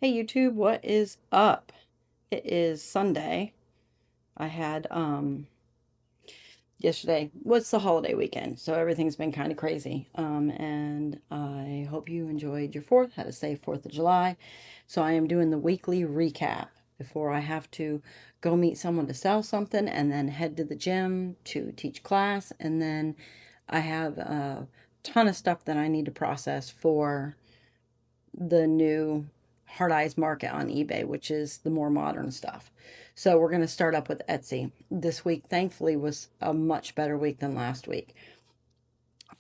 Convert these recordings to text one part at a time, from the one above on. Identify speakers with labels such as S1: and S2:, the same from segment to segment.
S1: Hey YouTube, what is up? It is Sunday. I had yesterday was the holiday weekend, so everything's been kind of crazy. And I hope you enjoyed your 4th, had a safe 4th of July. So I am doing the weekly recap before I have to go meet someone to sell something and then head to the gym to teach class, and then I have a ton of stuff that I need to process for the new Hard Eyes Market on eBay, which is the more modern stuff. So we're going to start up with Etsy. This week, thankfully, was a much better week than last week.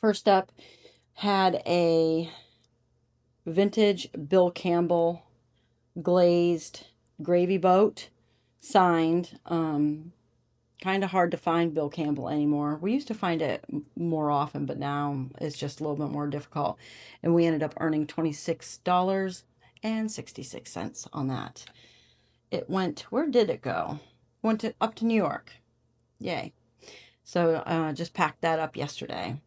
S1: First up, had a vintage Bill Campbell glazed gravy boat signed. Kind of hard to find Bill Campbell anymore. We used to find it more often, but now it's just a little bit more difficult. And we ended up earning $26.66 on that. It went, where did it go? Up to New York. Yay. So just packed that up yesterday.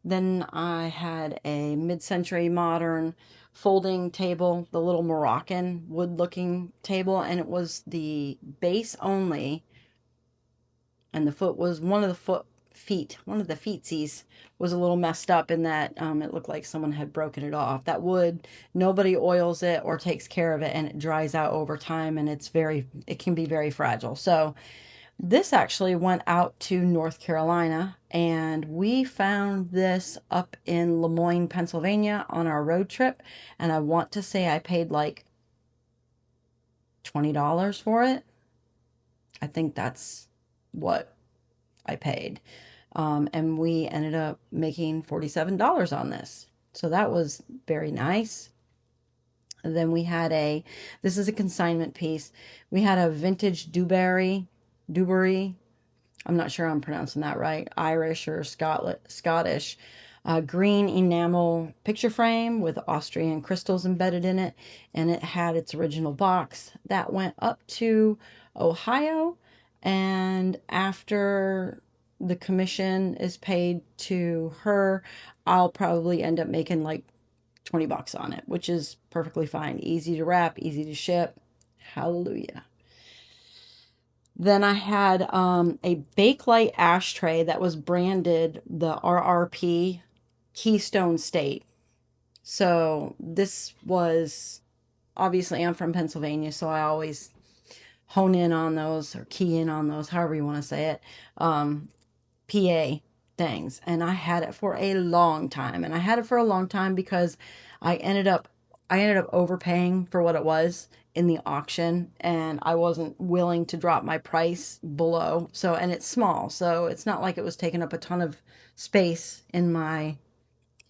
S1: Then I had a mid-century modern folding table, the little Moroccan wood-looking table, and it was the base only, and the foot was one of the feetsies was a little messed up in that it looked like someone had broken it off. That wood, nobody oils it or takes care of it, and it dries out over time, and it can be very fragile. So this actually went out to North Carolina, and we found this up in Lemoyne, Pennsylvania on our road trip, and I want to say I paid like $20 for it. I think that's what I paid. And we ended up making $47 on this. So that was very nice. And then this is a consignment piece. We had a vintage Dewberry, I'm not sure I'm pronouncing that right, Irish or Scottish, green enamel picture frame with Austrian crystals embedded in it. And it had its original box. That went up to Ohio. And after the commission is paid to her, I'll probably end up making like $20 on it, which is perfectly fine. Easy to wrap, easy to ship. Hallelujah. Then I had a Bakelite ashtray that was branded the RRP Keystone State. So this was, obviously I'm from Pennsylvania, so I always hone in on those or key in on those, however you want to say it. PA things, and I had it for a long time, and I had it for a long time because I ended up overpaying for what it was in the auction, and I wasn't willing to drop my price below. So, and it's small, so it's not like it was taking up a ton of space in my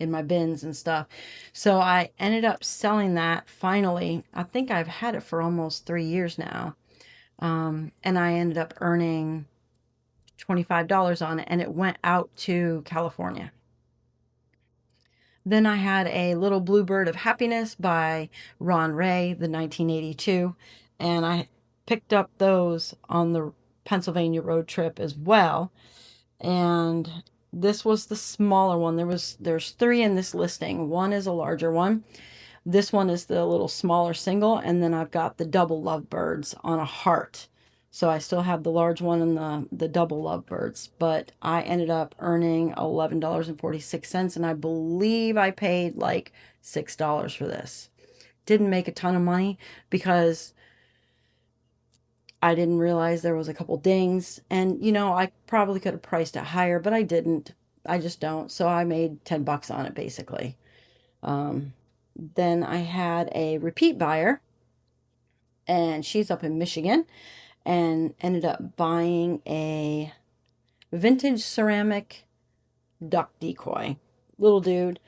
S1: bins and stuff. So I ended up selling that finally. I think I've had it for almost 3 years now. And I ended up earning $25 on it, and it went out to California. Then I had a Little Bluebird of Happiness by Ron Ray, the 1982, and I picked up those on the Pennsylvania road trip as well. And this was the smaller one. There's 3 in this listing. One is a larger one. This one is the little smaller single, and then I've got the double lovebirds on a heart. So I still have the large one and the double lovebirds, but I ended up earning $11.46, and I believe I paid like $6 for this. Didn't make a ton of money because I didn't realize there was a couple dings, and I probably could have priced it higher, but I didn't. I just don't. So I made $10 on it basically. Then I had a repeat buyer, and she's up in Michigan, and ended up buying a vintage ceramic duck decoy. Little dude.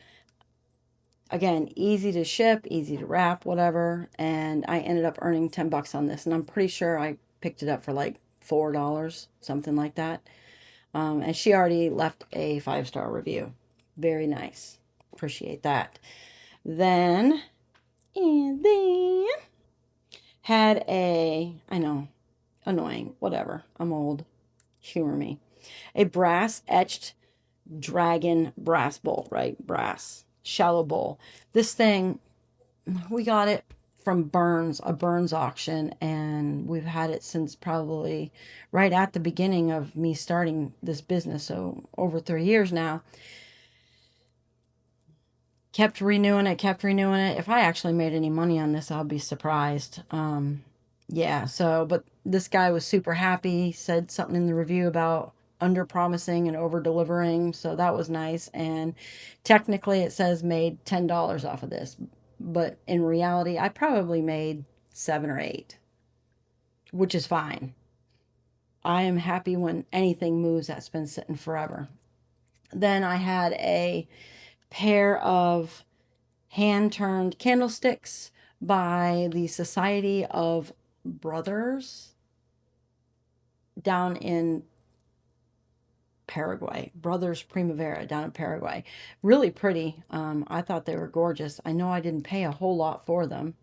S1: Again, easy to ship, easy to wrap, whatever. And I ended up earning $10 on this, and I'm pretty sure I picked it up for like $4, something like that. And she already left a 5-star review. Very nice. Appreciate that. Then, had I know, annoying, whatever. I'm old. Humor me. A brass etched dragon brass bowl, right? Brass. Shallow bowl. This thing, we got it from Burns, a Burns auction, and we've had it since probably right at the beginning of me starting this business, so over 3 years now. Kept renewing it. If I actually made any money on this, I'll be surprised. Yeah, so, but this guy was super happy, said something in the review about under promising and over delivering, so that was nice. And technically, it says made $10 off of this, but in reality, I probably made 7 or 8, which is fine. I am happy when anything moves that's been sitting forever. Then I had a pair of hand turned candlesticks by the Society of Brothers down in Paraguay. Brothers Primavera down in Paraguay. Really pretty. I thought they were gorgeous. I know I didn't pay a whole lot for them.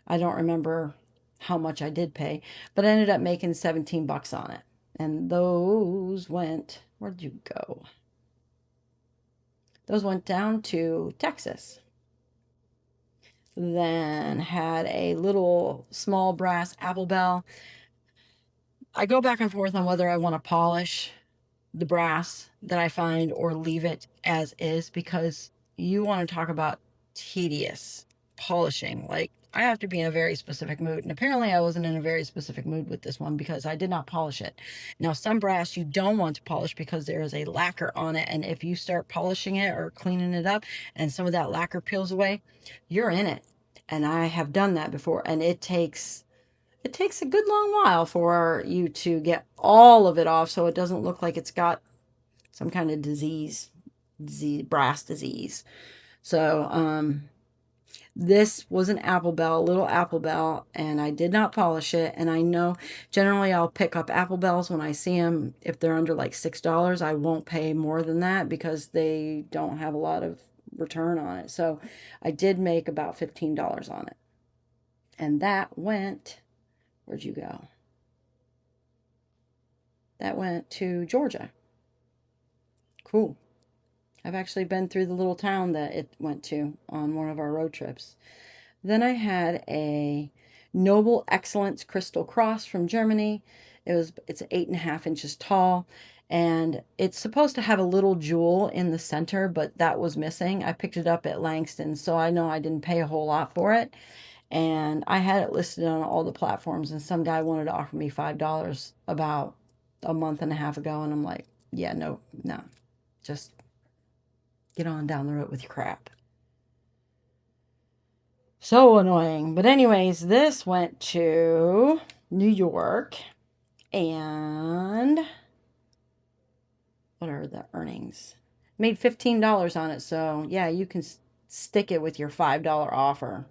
S1: I don't remember how much I did pay, but I ended up making 17 bucks on it. And those went, where'd you go? Those went down to Texas. Then had a little small brass apple bell. I go back and forth on whether I want to polish the brass that I find or leave it as is, because you want to talk about tedious polishing. Like, I have to be in a very specific mood. And apparently I wasn't in a very specific mood with this one because I did not polish it. Now, some brass you don't want to polish because there is a lacquer on it. And if you start polishing it or cleaning it up and some of that lacquer peels away, you're in it. And I have done that before. And it takes a good long while for you to get all of it off so it doesn't look like it's got some kind of brass disease. So, this was an apple bell, a little apple bell, and I did not polish it. And I know generally I'll pick up apple bells when I see them. If they're under like $6, I won't pay more than that because they don't have a lot of return on it. So I did make about $15 on it. And that went, where'd you go? That went to Georgia. Cool. I've actually been through the little town that it went to on one of our road trips. Then I had a Noble Excellence Crystal Cross from Germany. It's 8.5 inches tall, and it's supposed to have a little jewel in the center, but that was missing. I picked it up at Langston, so I know I didn't pay a whole lot for it. And I had it listed on all the platforms, and some guy wanted to offer me $5 about a month and a half ago, and I'm like, yeah, no, no, just get on down the road with your crap. So annoying. But anyways, this went to New York, and what are the earnings? Made $15 on it. So yeah, you can stick it with your $5 offer.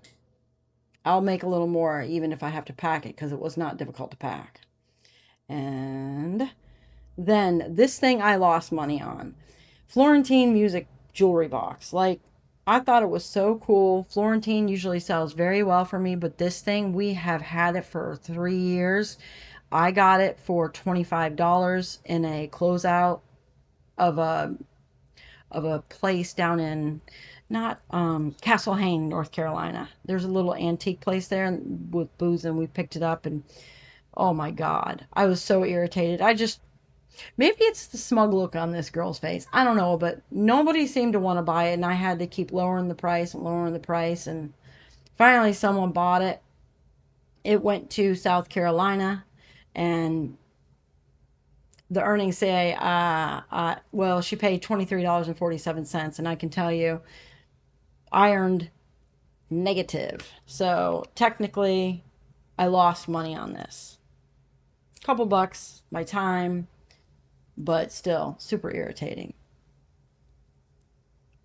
S1: I'll make a little more even if I have to pack it because it was not difficult to pack. And then this thing I lost money on. Florentine Music jewelry box. Like, I thought it was so cool. Florentine usually sells very well for me, but this thing, we have had it for 3 years. I got it for $25 in a closeout of a place down in, not Castle Hayne, North Carolina. There's a little antique place there with booths, and we picked it up, and oh my God, I was so irritated. Maybe it's the smug look on this girl's face. I don't know, but nobody seemed to want to buy it, and I had to keep lowering the price and lowering the price, and finally someone bought it. It went to South Carolina, and the earnings say, well, she paid $23.47, and I can tell you, I earned negative. So technically, I lost money on this. Couple bucks, my time, but still super irritating.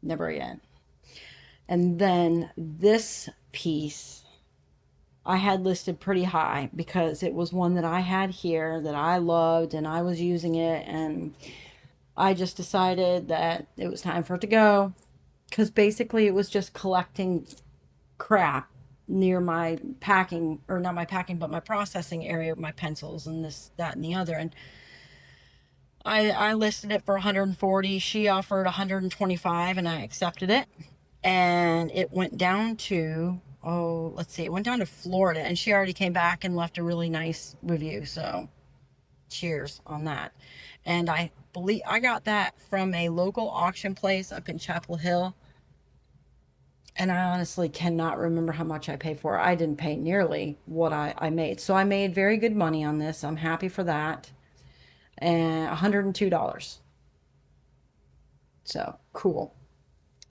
S1: Never again. And then this piece I had listed pretty high because it was one that I had here that I loved and I was using it, and I just decided that it was time for it to go because basically it was just collecting crap near my packing, or not my packing, but my processing area, my pencils and this, that, and the other. And I listed it for 140. She offered 125 and I accepted it. And it went down to oh, let's see, it went down to Florida, and she already came back and left a really nice review. So cheers on that. And I believe I got that from a local auction place up in Chapel Hill. And I honestly cannot remember how much I paid for it. I didn't pay nearly what I made. So I made very good money on this. I'm happy for that. And $102. So cool.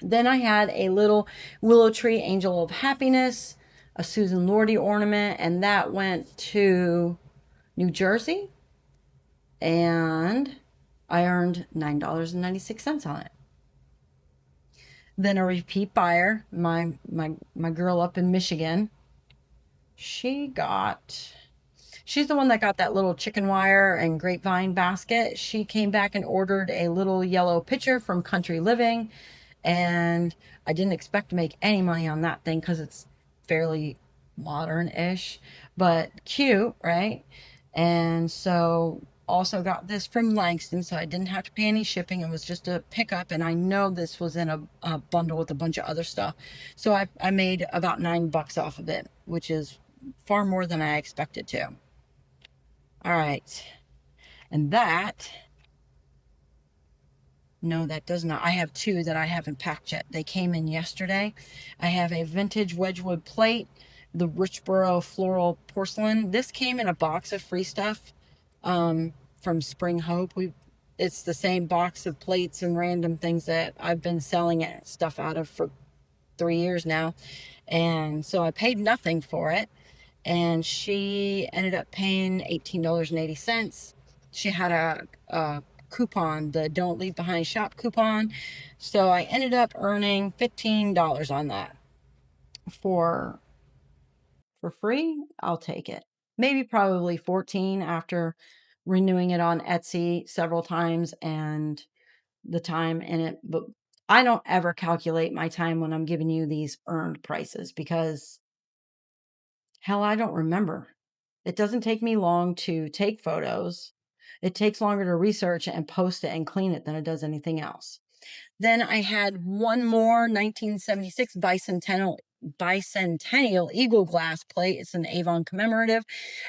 S1: Then I had a little willow tree angel of happiness, a Susan Lordy ornament, and that went to New Jersey. And I earned $9.96 on it. Then a repeat buyer, my girl up in Michigan, she got she's the one that got that little chicken wire and grapevine basket. She came back and ordered a little yellow pitcher from Country Living, and I didn't expect to make any money on that thing because it's fairly modern-ish, but cute, right? And so also got this from Langston, so I didn't have to pay any shipping. It was just a pickup, and I know this was in a bundle with a bunch of other stuff. So I made about $9 off of it, which is far more than I expected to. All right. And that, no, that does not. I have two that I haven't packed yet. They came in yesterday. I have a vintage Wedgwood plate, the Richboro floral porcelain. This came in a box of free stuff from Spring Hope. It's the same box of plates and random things that I've been selling stuff out of for 3 years now. And so I paid nothing for it. And she ended up paying $18.80. She had a coupon, the Don't Leave Behind Shop coupon. So I ended up earning $15 on that. For free, I'll take it. Maybe probably 14 after renewing it on Etsy several times and the time in it. But I don't ever calculate my time when I'm giving you these earned prices because hell, I don't remember. It doesn't take me long to take photos. It takes longer to research and post it and clean it than it does anything else. Then I had one more 1976 bicentennial Eagle glass plate. It's an Avon commemorative.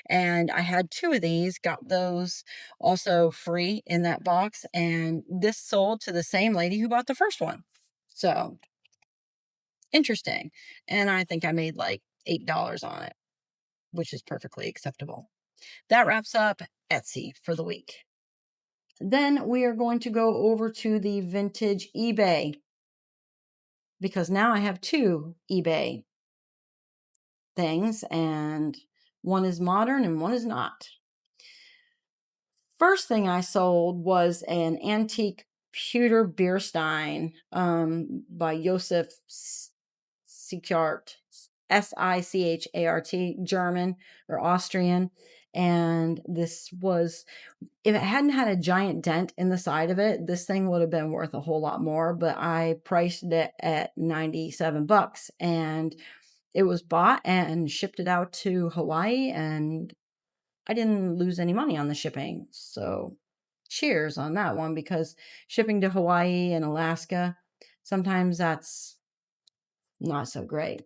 S1: And I had two of these, got those also free in that box. And this sold to the same lady who bought the first one. So interesting. And I think I made like $8 on it, which is perfectly acceptable. That wraps up Etsy for the week. Then we are going to go over to the vintage eBay because now I have two eBay things and one is modern and one is not. First thing I sold was an antique pewter beer stein by Josef Sichart, Sichart, German or Austrian. And this was, if it hadn't had a giant dent in the side of it, this thing would have been worth a whole lot more, but I priced it at $97 and it was bought and shipped it out to Hawaii and I didn't lose any money on the shipping. So cheers on that one because shipping to Hawaii and Alaska, sometimes that's not so great.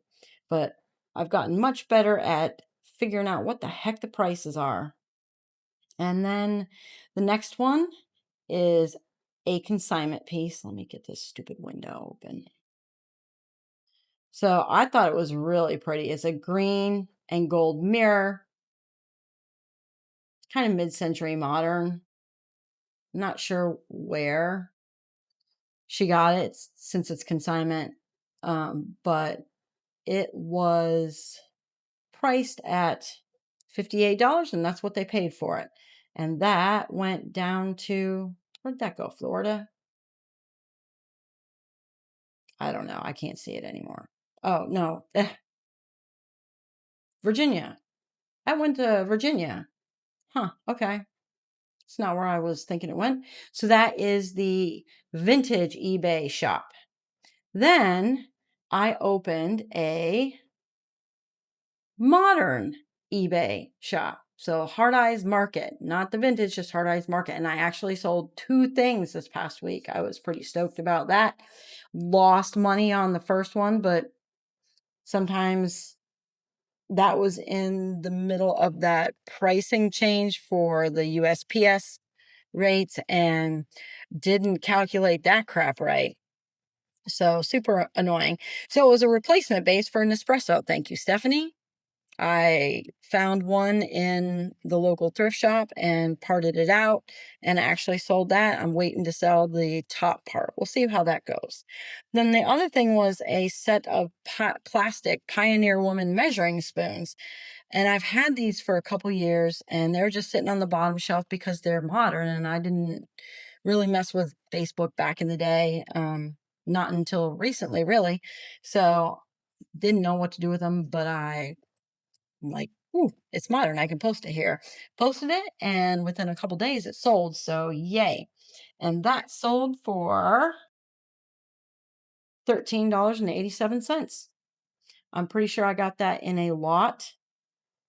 S1: But I've gotten much better at figuring out what the heck the prices are. And then the next one is a consignment piece. Let me get this stupid window open. So I thought it was really pretty. It's a green and gold mirror, kind of mid-century modern. Not sure where she got it since it's consignment, but it was priced at $58 and that's what they paid for it. And that went down to, where'd that go? Florida? I don't know. I can't see it anymore. Oh, no. Virginia. I went to Virginia. Huh. Okay. It's not where I was thinking it went. So that is the vintage eBay shop. Then I opened a modern eBay shop. So Hard Eyes Market, not the vintage, just Hard Eyes Market. And I actually sold two things this past week. I was pretty stoked about that. Lost money on the first one, but Sometimes that was in the middle of that pricing change for the USPS rates and didn't calculate that crap right. So super annoying. So it was a replacement base for an espresso. Thank you, Stephanie. I found one in the local thrift shop and parted it out and actually sold that. I'm waiting to sell the top part. We'll see how that goes. Then the other thing was a set of plastic Pioneer Woman measuring spoons. And I've had these for a couple years and they're just sitting on the bottom shelf because they're modern and I didn't really mess with Facebook back in the day. Not until recently, really. So didn't know what to do with them, but I'm like, ooh, it's modern. I can post it here. Posted it, and within a couple days it sold. So yay. And that sold for $13.87. I'm pretty sure I got that in a lot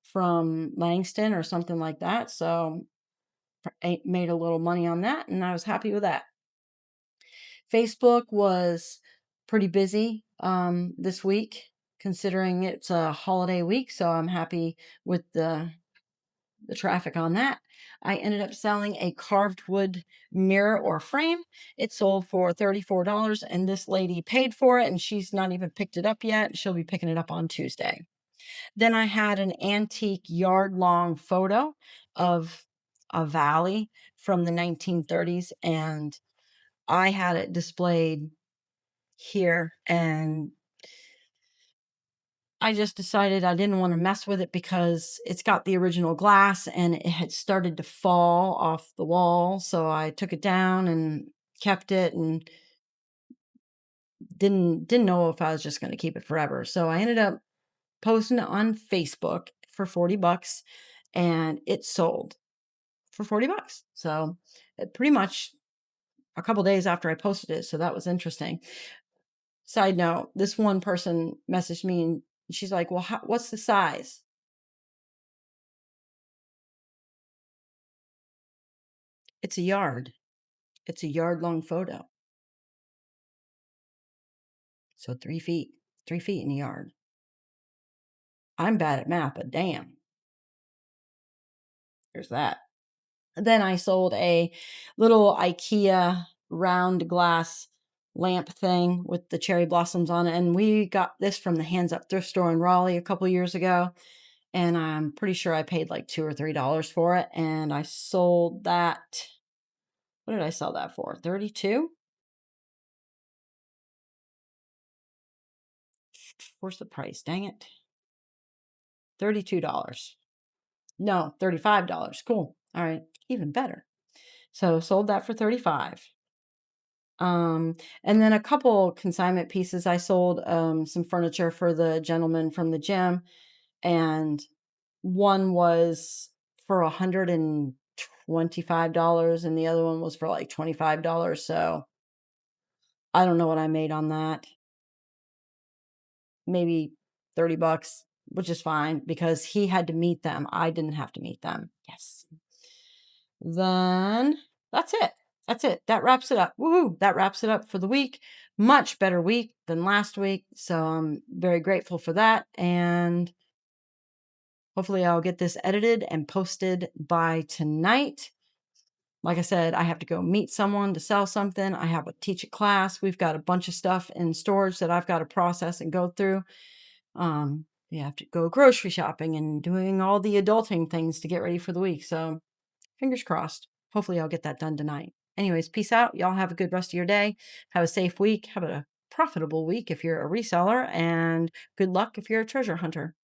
S1: from Langston or something like that. So I made a little money on that, and I was happy with that. Facebook was pretty busy this week, considering it's a holiday week. So I'm happy with the traffic on that. I ended up selling a carved wood mirror or frame. It sold for $34, and this lady paid for it, and she's not even picked it up yet. She'll be picking it up on Tuesday. Then I had an antique yard-long photo of a valley from the 1930s, and I had it displayed here, and I just decided I didn't want to mess with it because it's got the original glass and it had started to fall off the wall. So I took it down and kept it and didn't know if I was just going to keep it forever. So I ended up posting it on Facebook for $40 and it sold for $40. So it pretty much a couple days after I posted it. So that was interesting. Side note, this one person messaged me and she's like, well, what's the size? It's a yard. It's a yard long photo. So 3 feet, 3 feet in a yard. I'm bad at math, but damn, there's that. Then I sold a little IKEA round glass lamp thing with the cherry blossoms on it. And we got this from the Hands Up thrift store in Raleigh a couple years ago. And I'm pretty sure I paid like $2 or $3 for it. And I sold that. What did I sell that for? 32? Where's the price? Dang it. $32. No, $35. Cool. All right. Even better. So sold that for 35. And then a couple consignment pieces. I sold some furniture for the gentleman from the gym, and one was for $125 and the other one was for like $25. So I don't know what I made on that. Maybe $30, which is fine because he had to meet them. I didn't have to meet them. Yes. Then that's it. That's it. That wraps it up. Woohoo! That wraps it up for the week. Much better week than last week. So I'm very grateful for that. And hopefully I'll get this edited and posted by tonight. Like I said, I have to go meet someone to sell something. I have to teach a class. We've got a bunch of stuff in storage that I've got to process and go through. You have to go grocery shopping and doing all the adulting things to get ready for the week. So fingers crossed. Hopefully I'll get that done tonight. Anyways, peace out. Y'all have a good rest of your day. Have a safe week. Have a profitable week if you're a reseller, and good luck if you're a treasure hunter.